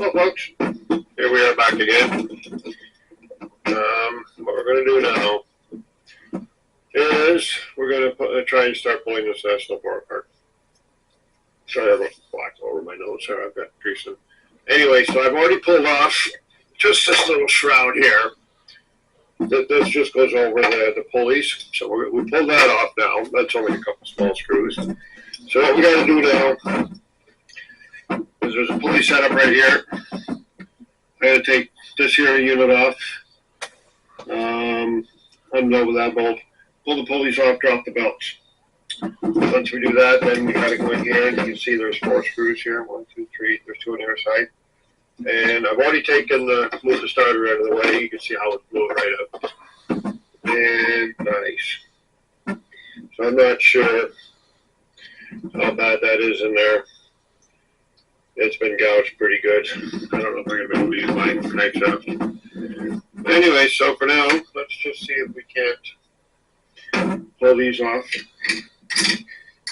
Well, folks, here we are back again. What we're going to do now is we're going to try and start pulling this snowblower apart. Sorry, I wrote black over my nose here. I've got grease in. Anyway, so I've already pulled off just this little shroud here. This just goes over the pulleys. So we pulled that off now. That's only a couple small screws. So what we got to do now is there's a pulley setup right here. I got to take this here unit off, unload with that bolt, pull the pulleys off, drop the belts. Once we do that, then we got to go in here, and you can see there's 4 screws here. 1, 2, 3. There's 2 on the other side. And I've already moved the starter out of the way. You can see how it's blew right up. And nice. So I'm not sure how bad that is in there. It's been gouged pretty good. I don't know if I'm going to be able to use my knife shaft. Anyway, so for now, let's just see if we can't pull these off.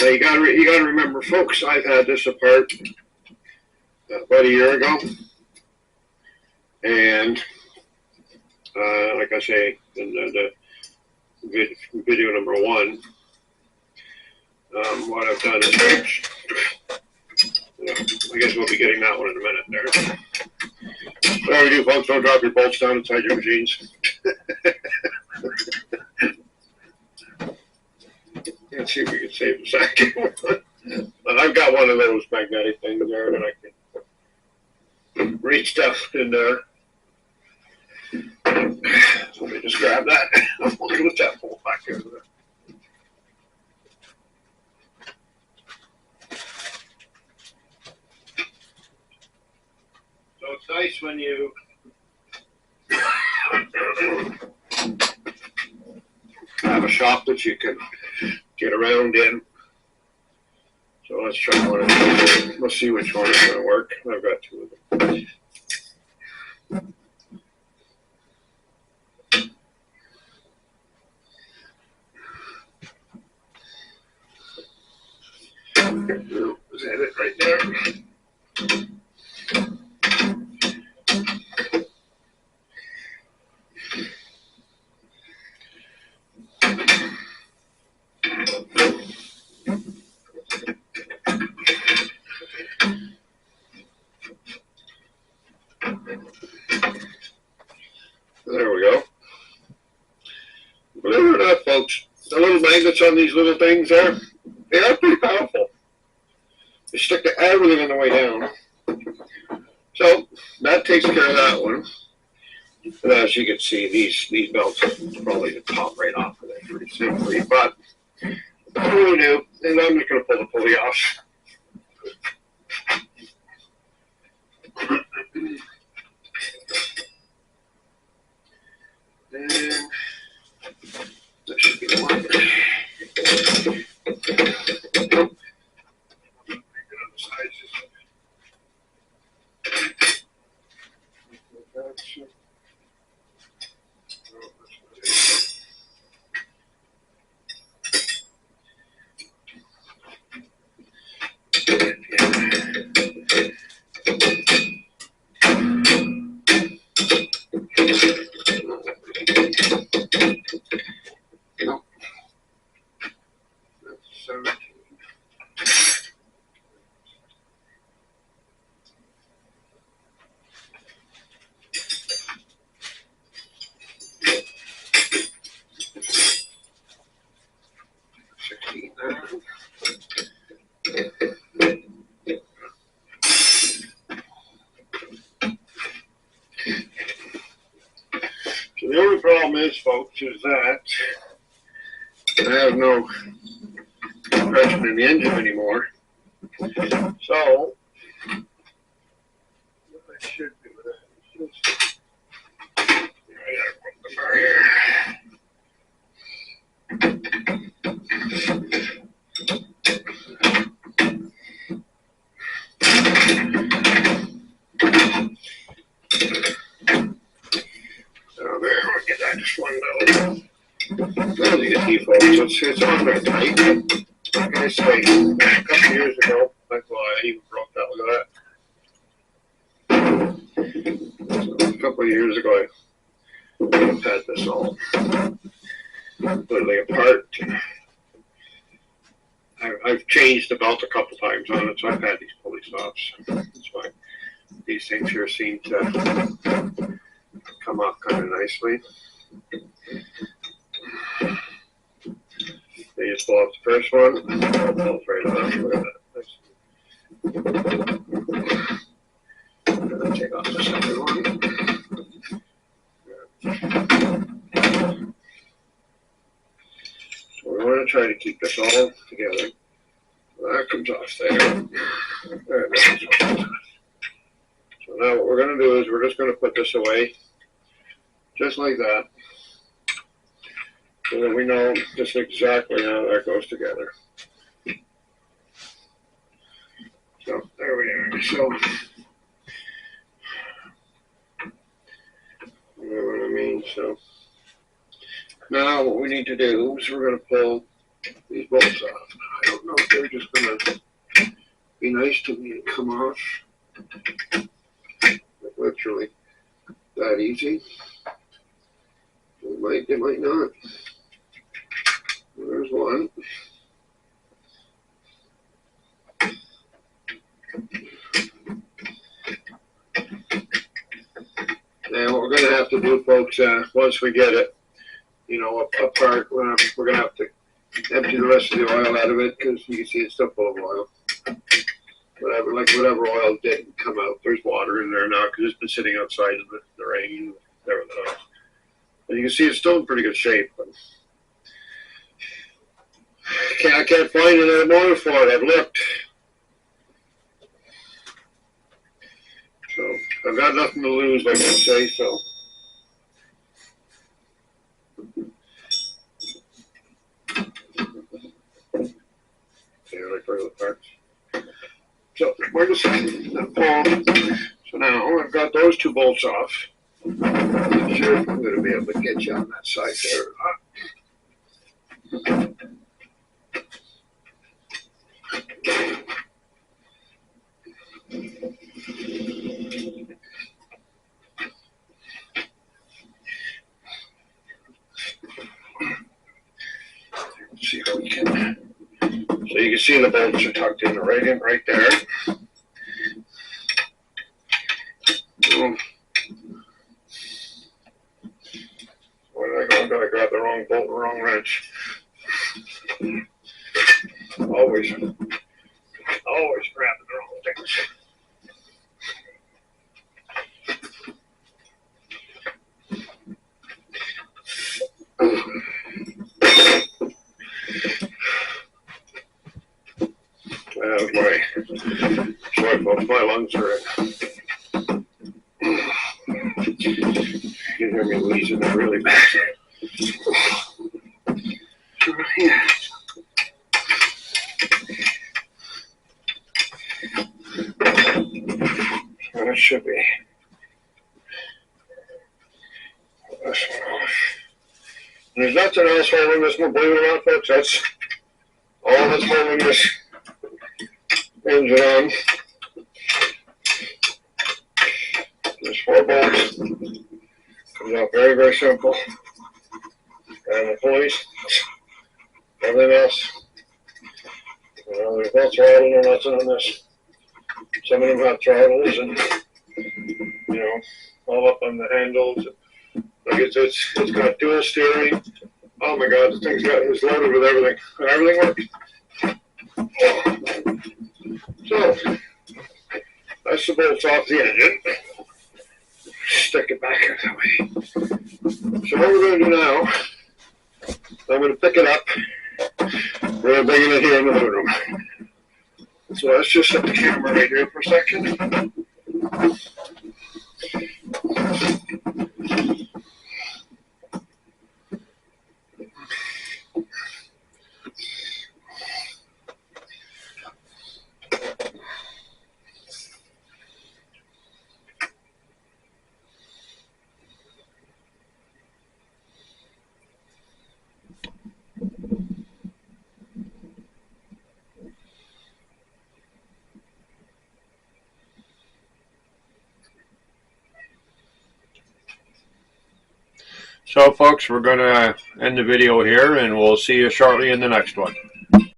Now you got to remember, folks, I've had this apart about a year ago, and like I say in the video number 1, what I've done is, I guess we'll be getting that one in a minute there. Whatever you do, folks, don't drop your bolts down inside your machines. Let's see if we can save a second. But I've got one of those magnetic things there that I can reach stuff in there. So let me just grab that. Look at that bolt back here. So it's nice when you have a shop that you can get around in. So let's try one of these. Let's see which one is going to work. I've got 2 of them. Is that it right there? There we go. Believe it or not, folks, the little magnets on these little things there, they are pretty powerful. They stick to everything on the way down. So that takes care of that one. But as you can see, these belts probably just pop right off of there pretty simply. But what we'll do is I'm just going to pull the pulley off. And that should be the one. So the only problem is, folks, is that I have no compression in the engine anymore. So what I should do that is just I gotta put the barrier. Just one though. As you can see, folks, it's on there tight. Like I say, a couple years ago, that's why I even broke that. Look at that. I've changed the belt a couple times on it, so I've had these pulley stops. That's fine. These things here seem to come off kind of nicely. They just pull off the first one. Pull right off. Look at that. And then take off the second one. So we want to try to keep this all together. That comes off there. There it goes. So now what we're going to do is we're just going to put this away, just like that, so that we know just exactly how that goes together. So there we are. So, you know what I mean? So now what we need to do is we're going to pull these bolts off. I don't know if they're just going to be nice to me and come off. Literally that easy. It might not. There's one. And what we're going to have to do, folks, once we get it, you know, apart, we're going to have to empty the rest of the oil out of it, because you can see it's still full of oil. Whatever oil didn't come out, there's water in there now because it's been sitting outside in the rain and everything else. And you can see it's still in pretty good shape. But I can't find another motor for it. I've looked. So I've got nothing to lose, like I say. So yeah, like regular parts. So we're just pull. So now I've got those two bolts off. I'm not sure if I'm going to be able to get you on that side there or not. Let's see if we can. So you can see the bolts are tucked in right there. Where did I go? I gotta grab the wrong bolt, the wrong wrench. Always grabbing the wrong things. Sorry folks, my lungs are in. You can hear me wheezing there really bad. Yeah. So that should be this one off. And there's nothing else holding this one, believe it or not, folks. That's all that's holding this engine on. There's 4 bolts. Comes out very, very simple. And the pulleys, everything else. You know, there's no throttle or nothing on this. Some of them have throttles and, you know, all up on the handles. Like it's got dual steering. Oh my God, it's loaded with everything. And everything works. So, that's the bolts off the engine. Stick it back out that way. So what we're going to do now, I'm going to pick it up. We're going to bring it in here in the hood room. So let's just set the camera right here for a second. So folks, we're going to end the video here, and we'll see you shortly in the next one.